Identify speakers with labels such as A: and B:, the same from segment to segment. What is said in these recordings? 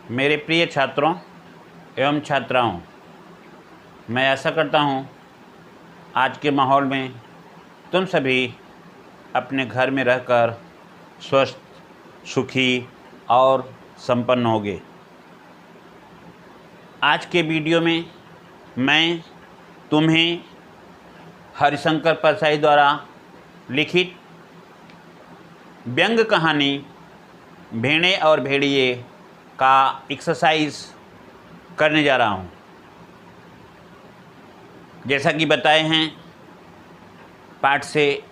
A: मेरे प्रिय छात्रों एवं छात्राओं, मैं आशा करता हूँ आज के माहौल में तुम सभी अपने घर में रहकर स्वस्थ, सुखी और संपन्न होगे। आज के वीडियो में मैं तुम्हें हरिशंकर परसाई द्वारा लिखित व्यंग्य कहानी भेड़े और भेड़िए का एक्सरसाइज करने जा रहा हूँ। जैसा कि बताए हैं, पाठ से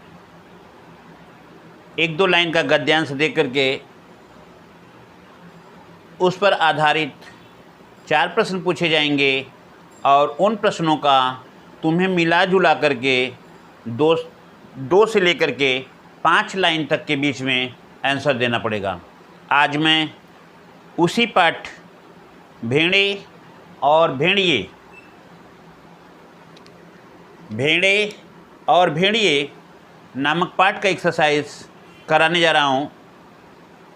A: एक दो लाइन का गद्यांश दे करके उस पर आधारित 4 प्रश्न पूछे जाएंगे और उन प्रश्नों का तुम्हें मिला जुला करके दो से लेकर के 5 लाइन तक के बीच में आंसर देना पड़ेगा। आज मैं उसी पाठ भेड़े और भेड़िए नामक पाठ का एक्सरसाइज कराने जा रहा हूँ।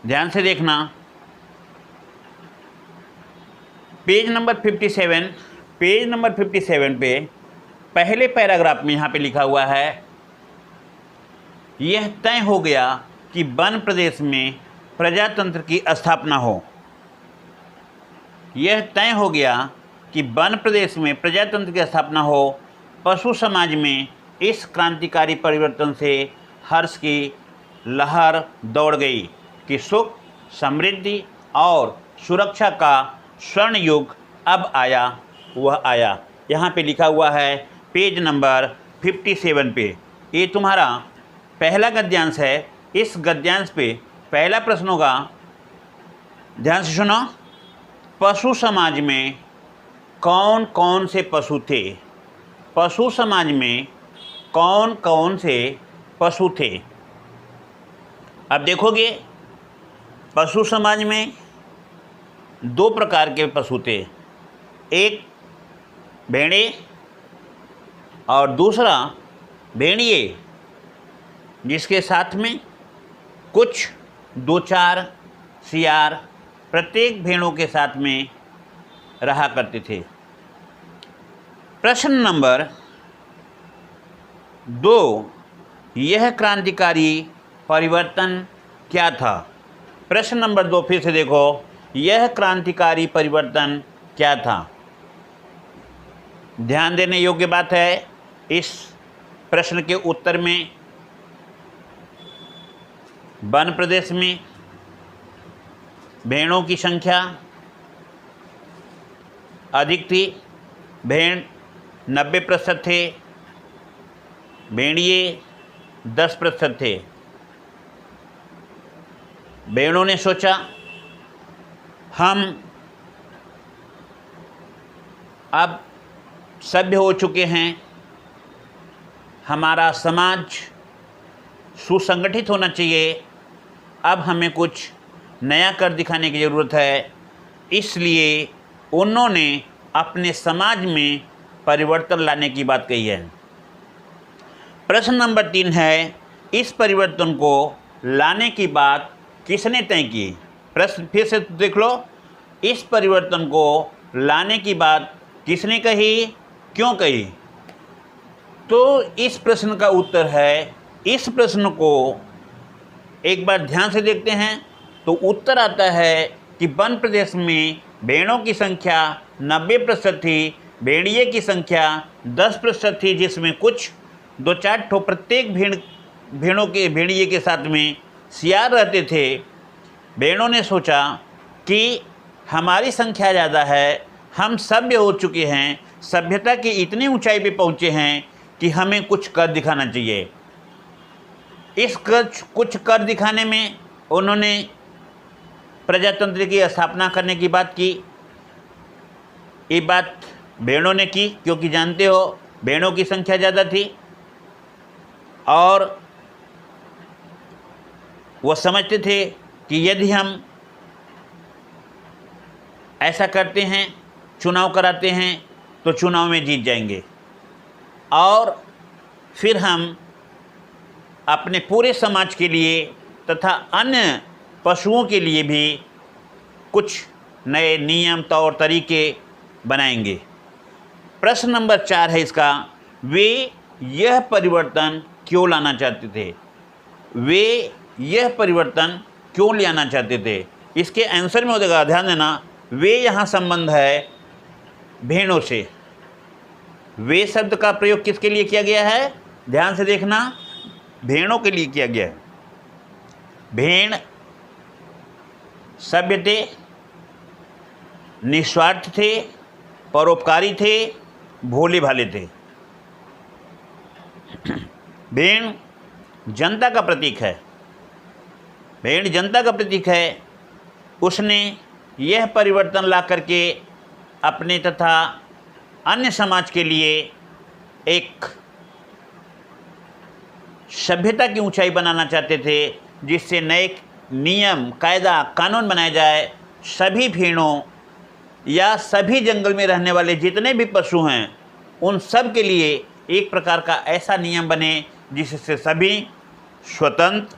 A: ध्यान से देखना। पेज नंबर 57 पे पहले पैराग्राफ में यहाँ पे लिखा हुआ है, यह तय हो गया कि वन प्रदेश में प्रजातंत्र की स्थापना हो। यह तय हो गया कि वन प्रदेश में प्रजातंत्र की स्थापना हो। पशु समाज में इस क्रांतिकारी परिवर्तन से हर्ष की लहर दौड़ गई कि सुख, समृद्धि और सुरक्षा का स्वर्ण युग अब आया, वह आया। यहाँ पे लिखा हुआ है पेज नंबर 57 पे। ये तुम्हारा पहला गद्यांश है। इस गद्यांश पे पहला प्रश्न होगा, ध्यान से सुनो। पशु समाज में कौन कौन से पशु थे? पशु समाज में कौन कौन से पशु थे? अब देखोगे, पशु समाज में 2 प्रकार के पशु थे। एक भेड़े और दूसरा भेड़िए, जिसके साथ में कुछ 2-4 सियार प्रत्येक भेड़ों के साथ में रहा करते थे। प्रश्न नंबर 2, यह क्रांतिकारी परिवर्तन क्या था? प्रश्न नंबर 2 फिर से देखो, यह क्रांतिकारी परिवर्तन क्या था? ध्यान देने योग्य बात है, इस प्रश्न के उत्तर में वन प्रदेश में भेड़ों की संख्या अधिक थी। भेड़ 90% थे, भेड़िए 10% थे। भेड़ों ने सोचा, हम अब सभ्य हो चुके हैं, हमारा समाज सुसंगठित होना चाहिए, अब हमें कुछ नया कर दिखाने की ज़रूरत है। इसलिए उन्होंने अपने समाज में परिवर्तन लाने की बात कही है। प्रश्न नंबर 3 है, इस परिवर्तन को लाने की बात किसने तय की? प्रश्न फिर से देख लो, इस परिवर्तन को लाने की बात किसने कही, क्यों कही? तो इस प्रश्न का उत्तर है, इस प्रश्न को एक बार ध्यान से देखते हैं तो उत्तर आता है कि वन प्रदेश में भेड़ों की संख्या 90% थी, भेड़िए की संख्या 10% थी, जिसमें कुछ 2-4 ठो प्रत्येक भेड़िए के साथ में सियार रहते थे। भेड़ों ने सोचा कि हमारी संख्या ज़्यादा है, हम सभ्य हो चुके हैं, सभ्यता की इतनी ऊंचाई पे पहुँचे हैं कि हमें कुछ कर दिखाना चाहिए। इस कुछ कर दिखाने में उन्होंने प्रजातंत्र की स्थापना करने की बात की। ये बात भेड़ों ने की, क्योंकि जानते हो भेड़ों की संख्या ज़्यादा थी और वो समझते थे कि यदि हम ऐसा करते हैं, चुनाव कराते हैं, तो चुनाव में जीत जाएंगे और फिर हम अपने पूरे समाज के लिए तथा अन्य पशुओं के लिए भी कुछ नए नियम तौर तरीके बनाएंगे। प्रश्न नंबर 4 है इसका, वे यह परिवर्तन क्यों लाना चाहते थे? वे यह परिवर्तन क्यों लाना चाहते थे? इसके आंसर में हो जाएगा, ध्यान देना, वे यहाँ संबंध है भेड़ों से। वे शब्द का प्रयोग किसके लिए किया गया है? ध्यान से देखना, भेड़ों के लिए किया गया है। भेड़ सभ्य थे, निस्वार्थ थे, परोपकारी थे, भोले भाले थे। भेड़ जनता का प्रतीक है। भेड़ जनता का प्रतीक है। उसने यह परिवर्तन ला करके अपने तथा अन्य समाज के लिए एक सभ्यता की ऊंचाई बनाना चाहते थे, जिससे नए नियम, कायदा, कानून बनाए जाए। सभी भेड़ों या सभी जंगल में रहने वाले जितने भी पशु हैं, उन सब के लिए एक प्रकार का ऐसा नियम बने जिससे सभी स्वतंत्र,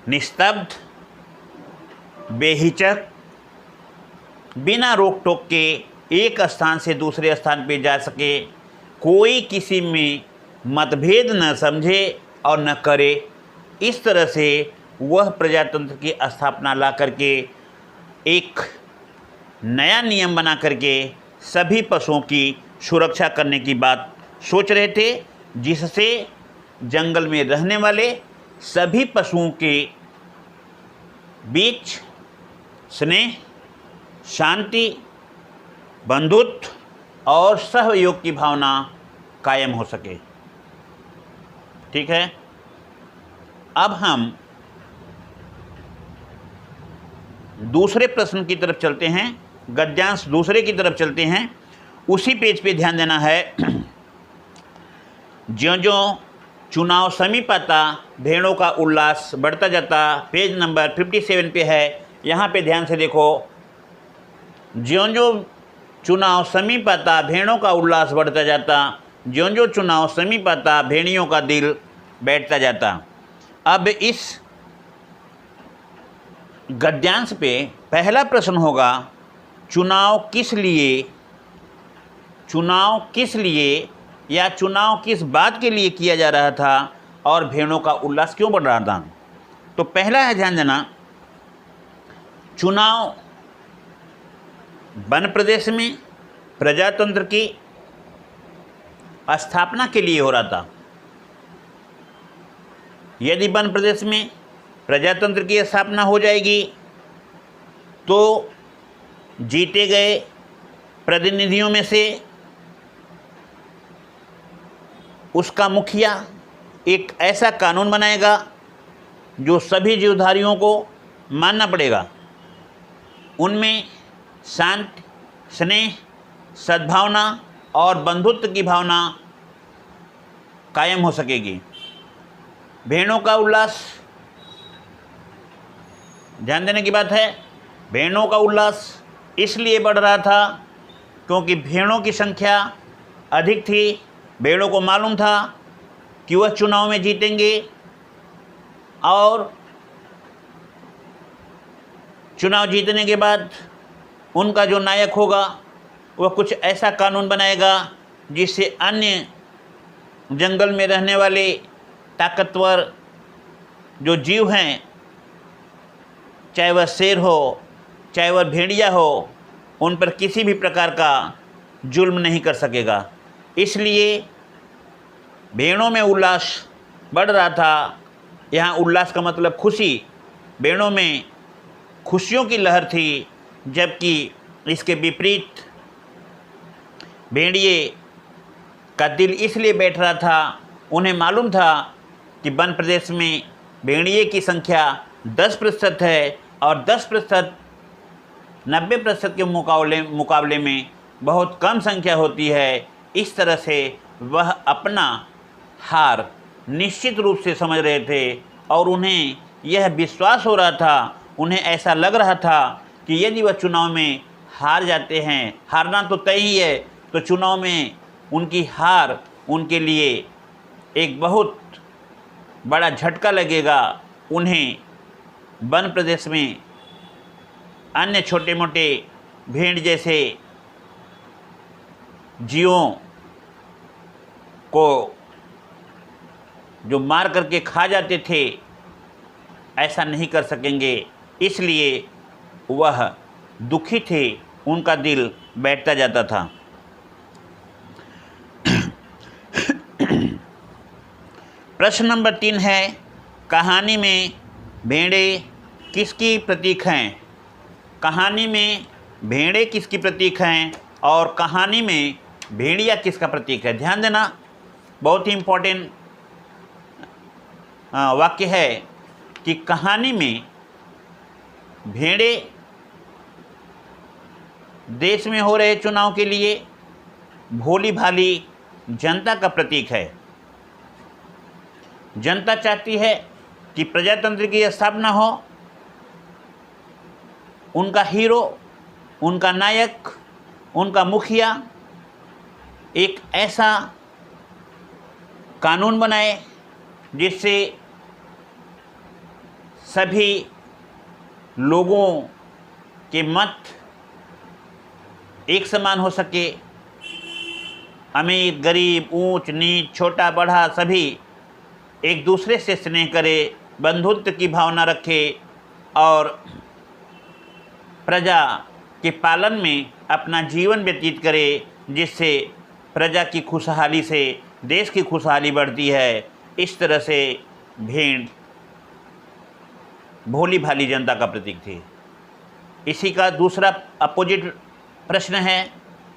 A: निस्तब्ध, बेहिचक, बिना रोक टोक के एक स्थान से दूसरे स्थान पर जा सके, कोई किसी में मतभेद न समझे और न करे। इस तरह से वह प्रजातंत्र की स्थापना ला करके एक नया नियम बना करके सभी पशुओं की सुरक्षा करने की बात सोच रहे थे, जिससे जंगल में रहने वाले सभी पशुओं के बीच स्नेह, शांति, बंधुत्व और सहयोग की भावना कायम हो सके। ठीक है, अब हम दूसरे प्रश्न की तरफ चलते हैं, गद्यांश दूसरे की तरफ चलते हैं। उसी पेज पे ध्यान देना है। ज्यों-ज्यों चुनाव समीप आता, भेड़ों का उल्लास बढ़ता जाता। पेज नंबर 57 पे है, यहाँ पे ध्यान से देखो। ज्यों-ज्यों चुनाव समीप आता, भेड़ों का उल्लास बढ़ता जाता। ज्यों-ज्यों चुनाव समीप आता, भेड़ियों का दिल बैठता जाता। अब इस गद्यांश पे पहला प्रश्न होगा, चुनाव किस लिए या चुनाव किस बात के लिए किया जा रहा था और भेड़ों का उल्लास क्यों बढ़ रहा था? तो पहला है, ध्यान देना, चुनाव वन प्रदेश में प्रजातंत्र की स्थापना के लिए हो रहा था। यदि वन प्रदेश में प्रजातंत्र की स्थापना हो जाएगी तो जीते गए प्रतिनिधियों में से उसका मुखिया एक ऐसा कानून बनाएगा जो सभी जीवधारियों को मानना पड़ेगा। उनमें शांति, स्नेह, सद्भावना और बंधुत्व की भावना कायम हो सकेगी। भेड़ों का उल्लास, ध्यान देने की बात है, भेड़ों का उल्लास इसलिए बढ़ रहा था क्योंकि भेड़ों की संख्या अधिक थी। भेड़ों को मालूम था कि वह चुनाव में जीतेंगे और चुनाव जीतने के बाद उनका जो नायक होगा वह कुछ ऐसा कानून बनाएगा जिससे अन्य जंगल में रहने वाले ताकतवर जो जीव हैं, चाहे वह शेर हो, चाहे वह भेड़िया हो, उन पर किसी भी प्रकार का जुल्म नहीं कर सकेगा। इसलिए भेड़ों में उल्लास बढ़ रहा था। यहाँ उल्लास का मतलब खुशी, भेड़ों में खुशियों की लहर थी, जबकि इसके विपरीत भेड़िए का दिल इसलिए बैठ रहा था, उन्हें मालूम था कि वन प्रदेश में भेड़िए की संख्या 10% है और 10% 90% के मुकाबले में बहुत कम संख्या होती है। इस तरह से वह अपना हार निश्चित रूप से समझ रहे थे और उन्हें यह विश्वास हो रहा था, उन्हें ऐसा लग रहा था कि यदि वह चुनाव में हार जाते हैं, हारना तो तय ही है, तो चुनाव में उनकी हार उनके लिए एक बहुत बड़ा झटका लगेगा। उन्हें वन प्रदेश में अन्य छोटे मोटे भेड़ जैसे जीवों को जो मार करके खा जाते थे, ऐसा नहीं कर सकेंगे। इसलिए वह दुखी थे, उनका दिल बैठता जाता था। प्रश्न नंबर 3 है, कहानी में भेड़ें किसकी प्रतीक हैं? कहानी में भेड़ें किसकी प्रतीक हैं और कहानी में भेड़िया किसका प्रतीक है? ध्यान देना, बहुत ही इम्पोर्टेंट वाक्य है कि कहानी में भेड़ें देश में हो रहे चुनाव के लिए भोली भाली जनता का प्रतीक है। जनता चाहती है कि प्रजातंत्र की स्थापना हो, उनका हीरो, उनका नायक, उनका मुखिया एक ऐसा कानून बनाए जिससे सभी लोगों के मत एक समान हो सके। अमीर गरीब, ऊंच नीच, छोटा बड़ा सभी एक दूसरे से स्नेह करे, बंधुत्व की भावना रखे और प्रजा के पालन में अपना जीवन व्यतीत करे, जिससे प्रजा की खुशहाली से देश की खुशहाली बढ़ती है। इस तरह से भेड़ भोली भाली जनता का प्रतीक थी। इसी का दूसरा अपोजिट प्रश्न है,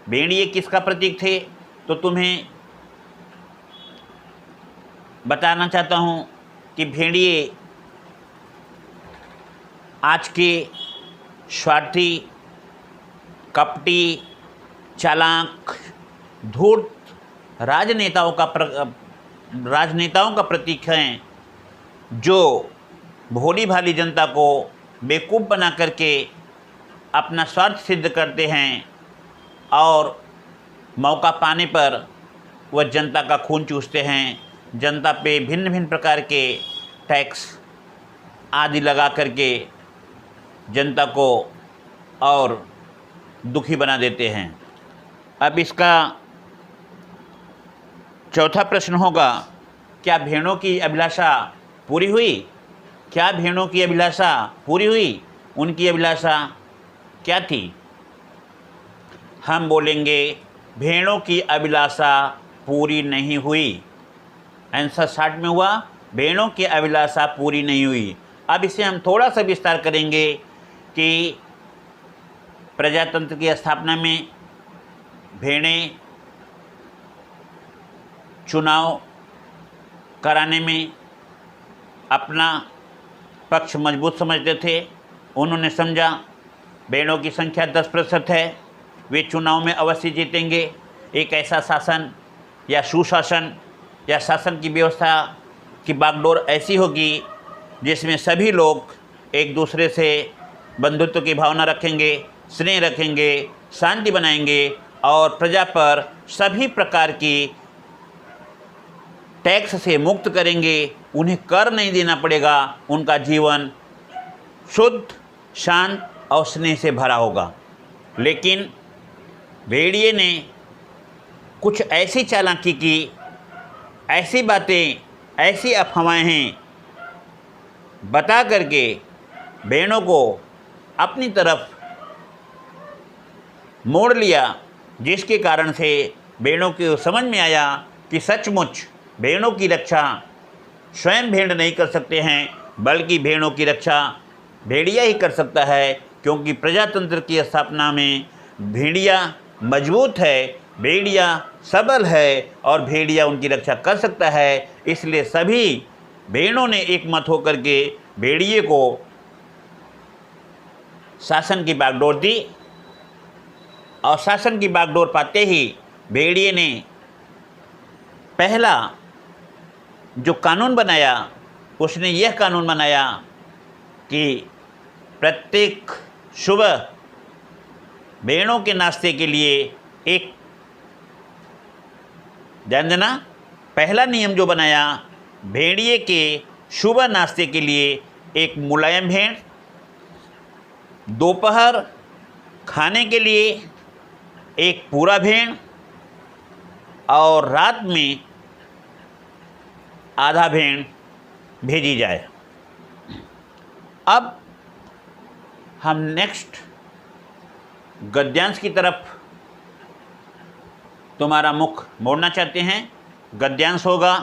A: भेड़िए किसका प्रतीक थे? तो तुम्हें बताना चाहता हूँ कि भेड़िए आज के स्वार्थी, कपटी, चालाक, धूर्त राजनेताओं का प्रतीक हैं, जो भोली भाली जनता को बेवकूफ़ बना करके अपना स्वार्थ सिद्ध करते हैं और मौका पाने पर वह जनता का खून चूसते हैं। जनता पे भिन्न भिन्न प्रकार के टैक्स आदि लगा करके जनता को और दुखी बना देते हैं। अब इसका चौथा प्रश्न होगा, क्या भेड़ों की अभिलाषा पूरी हुई? क्या भेड़ों की अभिलाषा पूरी हुई? उनकी अभिलाषा क्या थी? हम बोलेंगे भेड़ों की अभिलाषा पूरी नहीं हुई। आंसर शार्ट में हुआ, भेड़ों की अभिलाषा पूरी नहीं हुई। अब इसे हम थोड़ा सा विस्तार करेंगे कि प्रजातंत्र की स्थापना में भेड़ें चुनाव कराने में अपना पक्ष मजबूत समझते थे। उन्होंने समझा भेड़ों की संख्या 10% है, वे चुनाव में अवश्य जीतेंगे। एक ऐसा शासन या सुशासन या शासन की व्यवस्था की बागडोर ऐसी होगी जिसमें सभी लोग एक दूसरे से बंधुत्व की भावना रखेंगे, स्नेह रखेंगे, शांति बनाएंगे और प्रजा पर सभी प्रकार की टैक्स से मुक्त करेंगे। उन्हें कर नहीं देना पड़ेगा, उनका जीवन शुद्ध, शांत और स्नेह से भरा होगा। लेकिन भेड़िए ने कुछ ऐसी चालाकी की, ऐसी बातें, ऐसी अफवाहें बता करके भेड़ों को अपनी तरफ मोड़ लिया, जिसके कारण से भेड़ों को समझ में आया कि सचमुच भेड़ों की रक्षा स्वयं भेड़ नहीं कर सकते हैं, बल्कि भेड़ों की रक्षा भेड़िया ही कर सकता है। क्योंकि प्रजातंत्र की स्थापना में भेड़िया मजबूत है, भेड़िया सबल है और भेड़िया उनकी रक्षा कर सकता है। इसलिए सभी भेड़ों ने एक मत होकर के भेड़िए को शासन की बागडोर दी और शासन की बागडोर पाते ही भेड़िए ने पहला जो कानून बनाया, उसने यह कानून बनाया कि प्रत्येक सुबह भेड़ों के नाश्ते के लिए एक, ध्यान देना, पहला नियम जो बनाया, भेड़िए के सुबह नाश्ते के लिए एक मुलायम भेड़ दोपहर खाने के लिए एक पूरा भेड़ और रात में आधा भेड़ भेजी जाए। अब हम नेक्स्ट गद्यांश की तरफ तुम्हारा मुख मोड़ना चाहते हैं। गद्यांश होगा,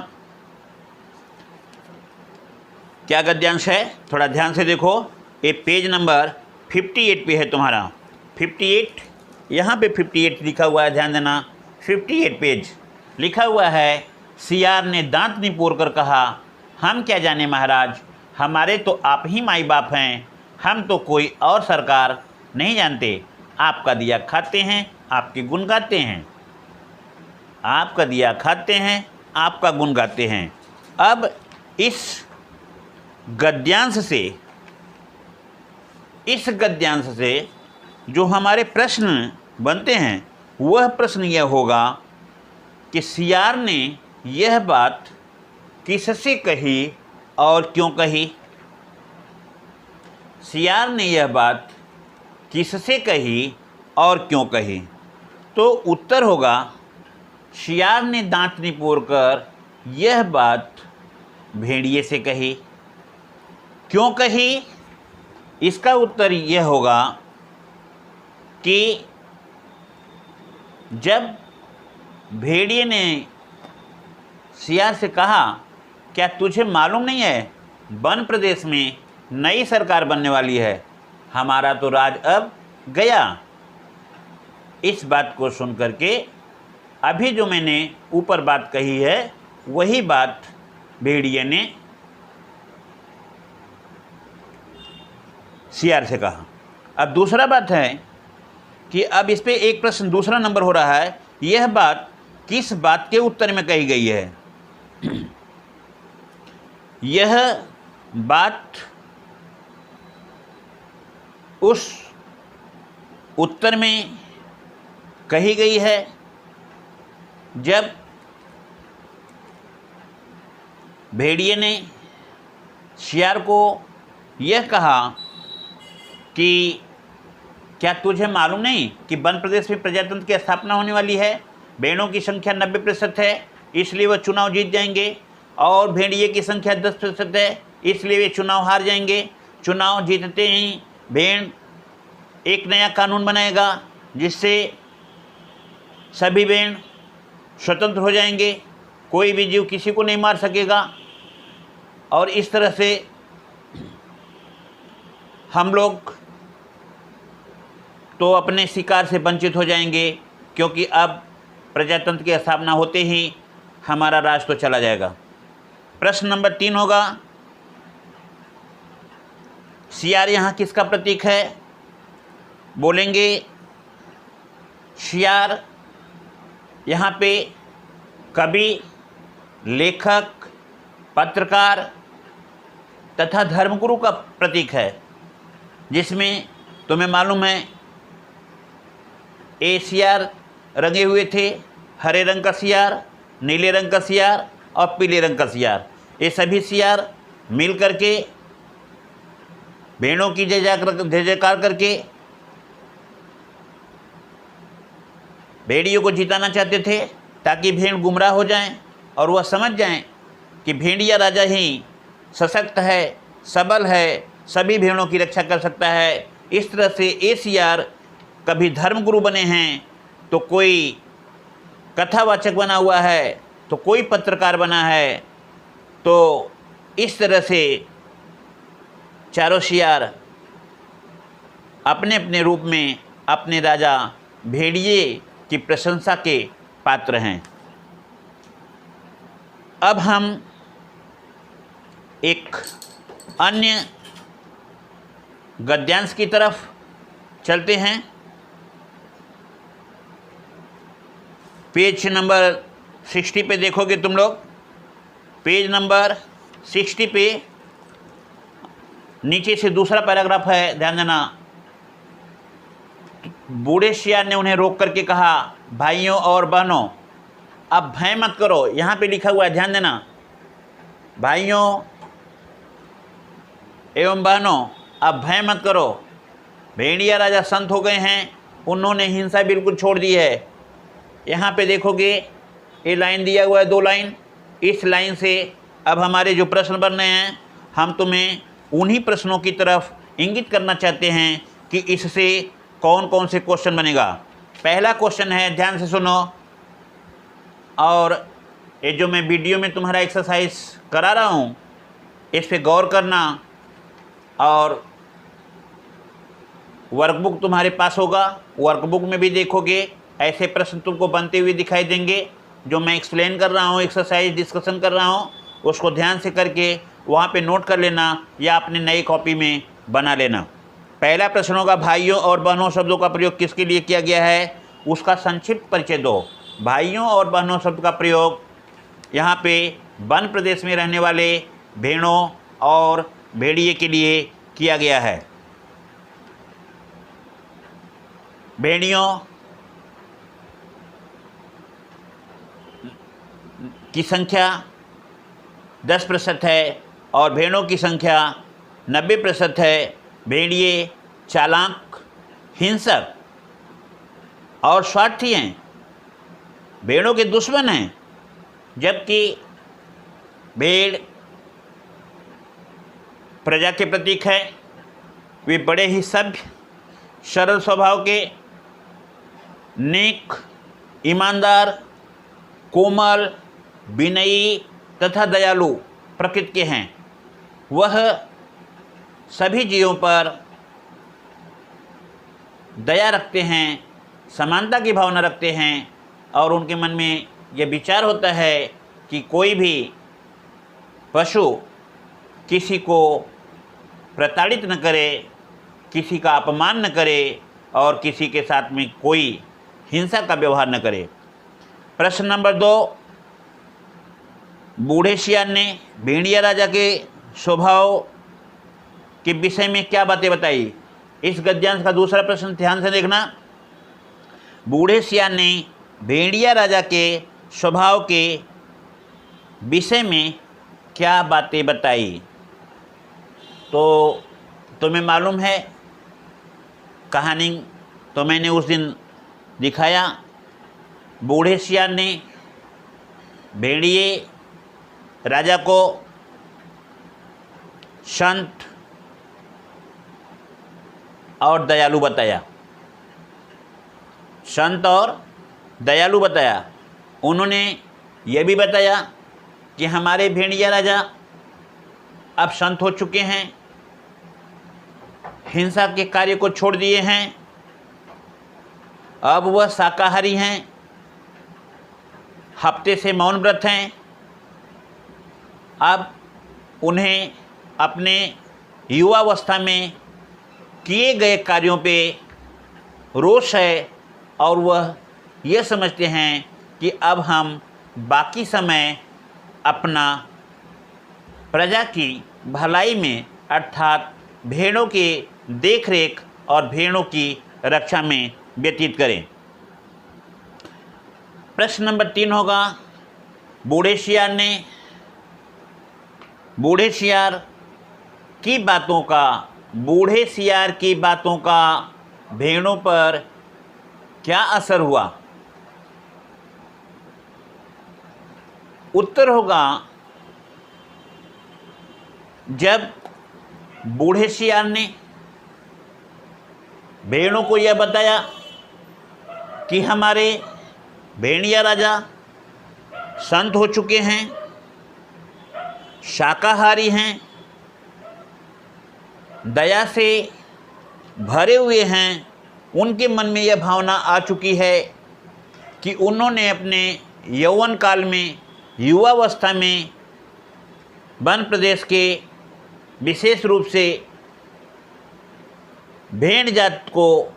A: क्या गद्यांश है, थोड़ा ध्यान से देखो। ये पेज नंबर 58 पे है तुम्हारा, 58, यहाँ पे 58 लिखा हुआ है, ध्यान देना। 58 पेज लिखा हुआ है, सियार ने दांत निपोर कर कहा, हम क्या जाने महाराज, हमारे तो आप ही माई बाप हैं, हम तो कोई और सरकार नहीं जानते। आपका दिया खाते हैं, आपके गुण गाते हैं। आपका दिया खाते हैं, आपका गुण गाते हैं। अब इस गद्यांश से जो हमारे प्रश्न बनते हैं, वह प्रश्न यह होगा कि सियार ने यह बात किससे कही और क्यों कही। सियार ने यह बात किससे कही और क्यों कही। तो उत्तर होगा, सियार ने दांत निपोर कर यह बात भेड़िए से कही। क्यों कही, इसका उत्तर यह होगा कि जब भेड़िए ने सियार से कहा, क्या तुझे मालूम नहीं है वन प्रदेश में नई सरकार बनने वाली है, हमारा तो राज अब गया। इस बात को सुन करके अभी जो मैंने ऊपर बात कही है, वही बात भेड़िए ने सियार से कहा। अब दूसरा बात है कि अब इस पे एक प्रश्न दूसरा नंबर हो रहा है, यह बात किस बात के उत्तर में कही गई है। यह बात उस उत्तर में कही गई है जब भेड़िए ने सियार को यह कहा कि क्या तुझे मालूम नहीं कि वन प्रदेश में प्रजातंत्र की स्थापना होने वाली है, भेड़ों की संख्या 90% है, इसलिए वह चुनाव जीत जाएंगे, और भेड़िए की संख्या 10% है, इसलिए वे चुनाव हार जाएंगे। चुनाव जीतते ही भेड़ एक नया कानून बनाएगा जिससे सभी भेड़ स्वतंत्र हो जाएंगे, कोई भी जीव किसी को नहीं मार सकेगा, और इस तरह से हम लोग तो अपने शिकार से वंचित हो जाएंगे, क्योंकि अब प्रजातंत्र की स्थापना होते ही हमारा राज तो चला जाएगा। प्रश्न नंबर 3 होगा, सियार यहाँ किसका प्रतीक है। बोलेंगे सियार यहाँ पे कवि, लेखक, पत्रकार तथा धर्मगुरु का प्रतीक है, जिसमें तुम्हें मालूम है ये सियार रंगे हुए थे, हरे रंग का सियार, नीले रंग का सियार और पीले रंग का सियार। ये सभी सियार मिल करके भेड़ों की जय जयकार करके भेड़ियों को जिताना चाहते थे, ताकि भेड़ गुमराह हो जाएं और वह समझ जाएं कि भेड़िया राजा ही सशक्त है, सबल है, सभी भेड़ों की रक्षा कर सकता है। इस तरह से ये सियार कभी धर्मगुरु बने हैं, तो कोई कथावाचक बना हुआ है, तो कोई पत्रकार बना है। तो इस तरह से चारों सियार अपने अपने रूप में अपने राजा भेड़िए की प्रशंसा के पात्र हैं। अब हम एक अन्य गद्यांश की तरफ चलते हैं। पेज नंबर 60 पे देखोगे तुम लोग, पेज नंबर 60 पे नीचे से दूसरा पैराग्राफ है, ध्यान देना। बूढ़े सियार ने उन्हें रोक करके कहा, भाइयों और बहनों, अब भय मत करो। यहाँ पे लिखा हुआ है, ध्यान देना, भाइयों एवं बहनों, अब भय मत करो। भेड़िया राजा संत हो गए हैं, उन्होंने हिंसा बिल्कुल छोड़ दी है। यहाँ पे देखोगे ये लाइन दिया हुआ है, 2 लाइन। इस लाइन से अब हमारे जो प्रश्न बन रहे हैं, हम तुम्हें उन्हीं प्रश्नों की तरफ इंगित करना चाहते हैं कि इससे कौन कौन से क्वेश्चन बनेगा। पहला क्वेश्चन है, ध्यान से सुनो, और ये जो मैं वीडियो में तुम्हारा एक्सरसाइज करा रहा हूँ इस पे गौर करना, और वर्कबुक तुम्हारे पास होगा, वर्कबुक में भी देखोगे ऐसे प्रश्न तुमको बनते हुए दिखाई देंगे। जो मैं एक्सप्लेन कर रहा हूँ, एक्सरसाइज डिस्कशन कर रहा हूँ, उसको ध्यान से करके वहाँ पे नोट कर लेना या अपने नई कॉपी में बना लेना। पहला प्रश्न होगा, भाइयों और बहनों शब्दों का प्रयोग किसके लिए किया गया है, उसका संक्षिप्त परिचय दो। भाइयों और बहनों शब्द का प्रयोग यहाँ पे वन प्रदेश में रहने वाले भेड़ों और भेड़िए के लिए किया गया है। भेड़ियों की संख्या 10% है और भेड़ों की संख्या 90% है। भेड़िए चालाक, हिंसक और स्वार्थी हैं, भेड़ों के दुश्मन हैं, जबकि भेड़ प्रजा के प्रतीक है। वे बड़े ही सभ्य, सरल स्वभाव के, नेक, ईमानदार, कोमल, विनयी तथा दयालु प्रकृति के हैं। वह सभी जीवों पर दया रखते हैं, समानता की भावना रखते हैं, और उनके मन में यह विचार होता है कि कोई भी पशु किसी को प्रताड़ित न करे, किसी का अपमान न करे और किसी के साथ में कोई हिंसा का व्यवहार न करे। प्रश्न नंबर 2, बूढ़े सियान ने भेड़िया राजा के स्वभाव के विषय में क्या बातें बताई। इस गद्यांश का दूसरा प्रश्न ध्यान से देखना। बूढ़े सियान ने भेड़िया राजा के स्वभाव के विषय में क्या बातें बताई। तो तुम्हें मालूम है, कहानी तो मैंने उस दिन दिखाया। बूढ़े सियान ने भेड़िए राजा को संत और दयालु बताया, संत और दयालु बताया। उन्होंने यह भी बताया कि हमारे भेड़िया राजा अब संत हो चुके हैं, हिंसा के कार्य को छोड़ दिए हैं, अब वह शाकाहारी हैं, हफ्ते से मौन व्रत हैं। अब उन्हें अपने युवावस्था में किए गए कार्यों पे रोष है और वह ये समझते हैं कि अब हम बाकी समय अपना प्रजा की भलाई में अर्थात भेड़ों के देखरेख और भेड़ों की रक्षा में व्यतीत करें। प्रश्न नंबर 3 होगा, बूढ़े सियार की बातों का भेड़ों पर क्या असर हुआ। उत्तर होगा, जब बूढ़े सियार ने भेड़ों को यह बताया कि हमारे भेड़िया राजा संत हो चुके हैं, शाकाहारी हैं, दया से भरे हुए हैं, उनके मन में यह भावना आ चुकी है कि उन्होंने अपने यौवन काल में, युवावस्था में वन प्रदेश के विशेष रूप से भेड़ जात को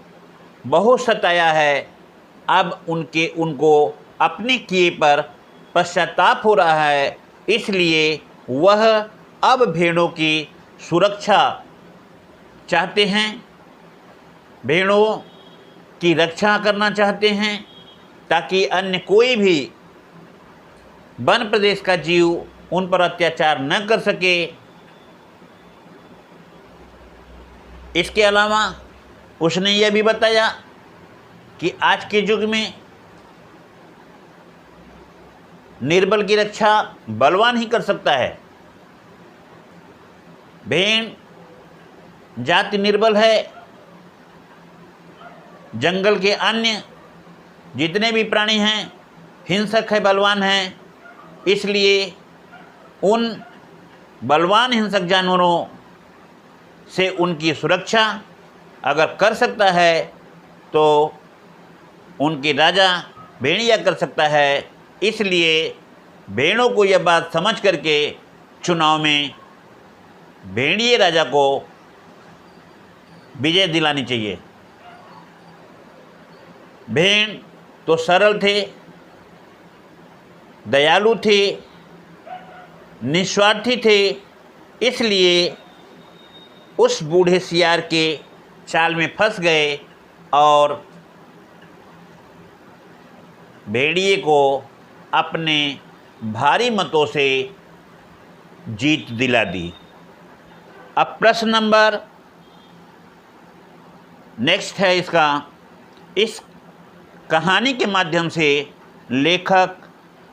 A: बहुत सताया है। अब उनको अपने किए पर पश्चाताप हो रहा है, इसलिए वह अब भेड़ों की सुरक्षा चाहते हैं, भेड़ों की रक्षा करना चाहते हैं, ताकि अन्य कोई भी वन प्रदेश का जीव उन पर अत्याचार न कर सके। इसके अलावा उसने यह भी बताया कि आज के युग में निर्बल की रक्षा बलवान ही कर सकता है। भेड़ जाति निर्बल है, जंगल के अन्य जितने भी प्राणी हैं हिंसक है, बलवान हैं, इसलिए उन बलवान हिंसक जानवरों से उनकी सुरक्षा अगर कर सकता है तो उनके राजा भेड़िया कर सकता है। इसलिए भेड़ों को यह बात समझ करके चुनाव में भेड़िए राजा को विजय दिलानी चाहिए। भेड़ तो सरल थे, दयालु थे, निस्वार्थी थे, इसलिए उस बूढ़े सियार के चाल में फंस गए और भेड़िए को अपने भारी मतों से जीत दिला दी। अब प्रश्न नंबर नेक्स्ट है इसका, इस कहानी के माध्यम से लेखक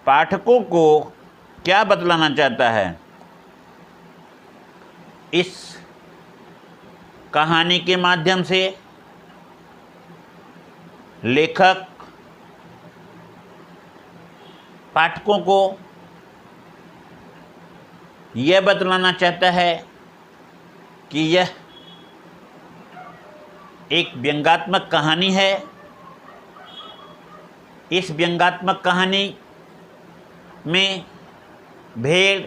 A: पाठकों को क्या बतलाना चाहता है? इस कहानी के माध्यम से लेखक पाठकों को यह बतलाना चाहता है कि यह एक व्यंग्यात्मक कहानी है। इस व्यंग्यात्मक कहानी में भेड़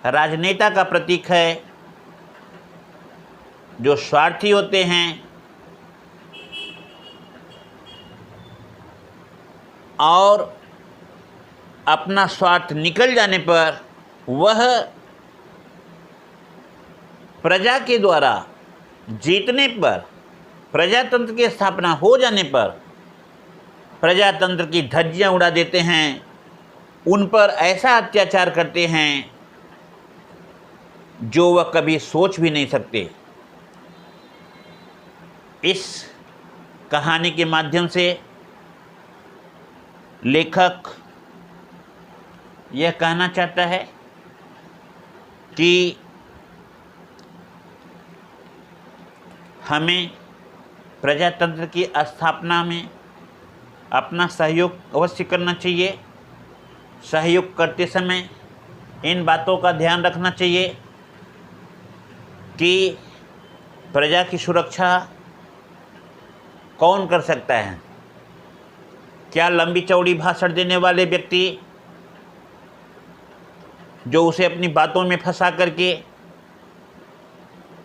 A: राजनेता का प्रतीक है जो स्वार्थी होते हैं और अपना स्वार्थ निकल जाने पर वह प्रजा के द्वारा जीतने पर, प्रजातंत्र की स्थापना हो जाने पर प्रजातंत्र की धज्जियां उड़ा देते हैं, उन पर ऐसा अत्याचार करते हैं जो वह कभी सोच भी नहीं सकते। इस कहानी के माध्यम से लेखक यह कहना चाहता है कि हमें प्रजातंत्र की स्थापना में अपना सहयोग अवश्य करना चाहिए। सहयोग करते समय इन बातों का ध्यान रखना चाहिए कि प्रजा की सुरक्षा कौन कर सकता है। क्या लंबी चौड़ी भाषण देने वाले व्यक्ति जो उसे अपनी बातों में फंसा करके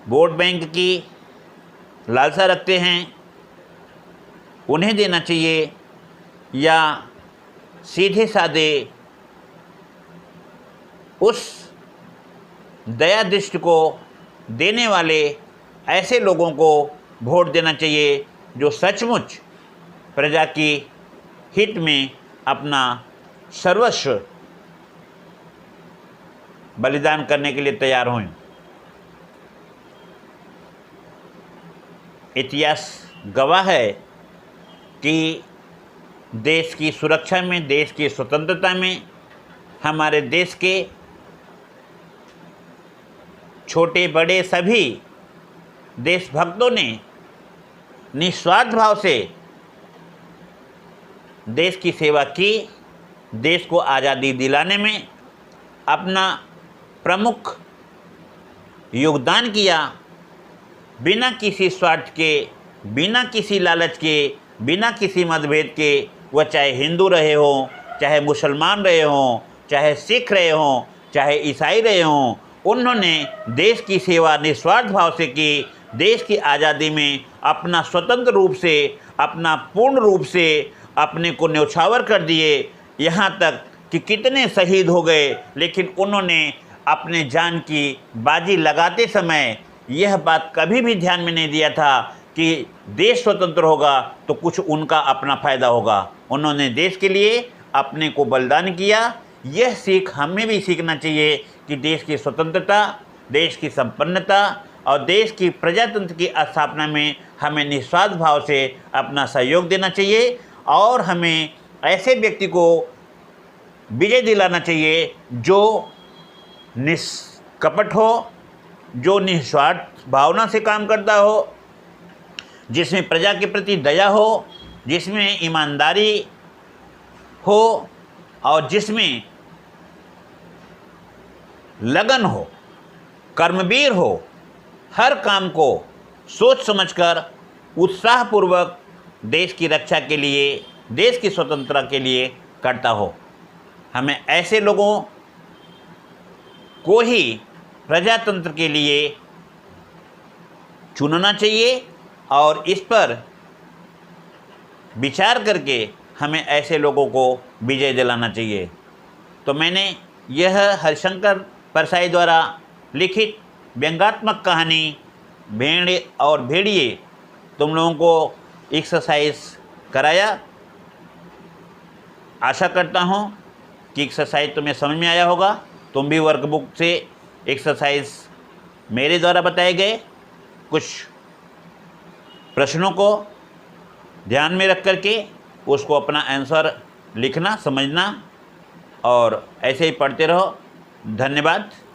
A: वोट बैंक की लालसा रखते हैं उन्हें देना चाहिए, या सीधे साधे उस दया दृष्टि को देने वाले ऐसे लोगों को वोट देना चाहिए जो सचमुच प्रजा की हित में अपना सर्वस्व बलिदान करने के लिए तैयार हों। इतिहास गवाह है कि देश की सुरक्षा में, देश की स्वतंत्रता में हमारे देश के छोटे बड़े सभी देशभक्तों ने निस्वार्थ भाव से देश की सेवा की, देश को आज़ादी दिलाने में अपना प्रमुख योगदान किया, बिना किसी स्वार्थ के, बिना किसी लालच के, बिना किसी मतभेद के। वह चाहे हिंदू रहे हों, चाहे मुसलमान रहे हों, चाहे सिख रहे हों, चाहे ईसाई रहे हों, उन्होंने देश की सेवा निस्वार्थ भाव से की। देश की आज़ादी में अपना स्वतंत्र रूप से, अपना पूर्ण रूप से अपने को न्यौछावर कर दिए। यहाँ तक कि कितने शहीद हो गए, लेकिन उन्होंने अपने जान की बाजी लगाते समय यह बात कभी भी ध्यान में नहीं दिया था कि देश स्वतंत्र होगा तो कुछ उनका अपना फ़ायदा होगा। उन्होंने देश के लिए अपने को बलिदान किया। यह सीख हमें भी सीखना चाहिए कि देश की स्वतंत्रता, देश की संपन्नता और देश की प्रजातंत्र की स्थापना में हमें निस्वार्थ भाव से अपना सहयोग देना चाहिए और हमें ऐसे व्यक्ति को विजय दिलाना चाहिए जो निष्कपट हो, जो निस्वार्थ भावना से काम करता हो, जिसमें प्रजा के प्रति दया हो, जिसमें ईमानदारी हो और जिसमें लगन हो, कर्मवीर हो, हर काम को सोच समझकर उत्साहपूर्वक देश की रक्षा के लिए, देश की स्वतंत्रता के लिए करता हो। हमें ऐसे लोगों को ही प्रजातंत्र के लिए चुनना चाहिए और इस पर विचार करके हमें ऐसे लोगों को विजय दिलाना चाहिए। तो मैंने यह हरिशंकर परसाई द्वारा लिखित व्यंग्यात्मक कहानी भेड़ और भेड़िए तुम लोगों को एक्सरसाइज कराया। आशा करता हूँ कि एक्सरसाइज तुम्हें समझ में आया होगा। तुम भी वर्कबुक से एक्सरसाइज मेरे द्वारा बताए गए कुछ प्रश्नों को ध्यान में रख करके उसको अपना आंसर लिखना, समझना और ऐसे ही पढ़ते रहो। धन्यवाद।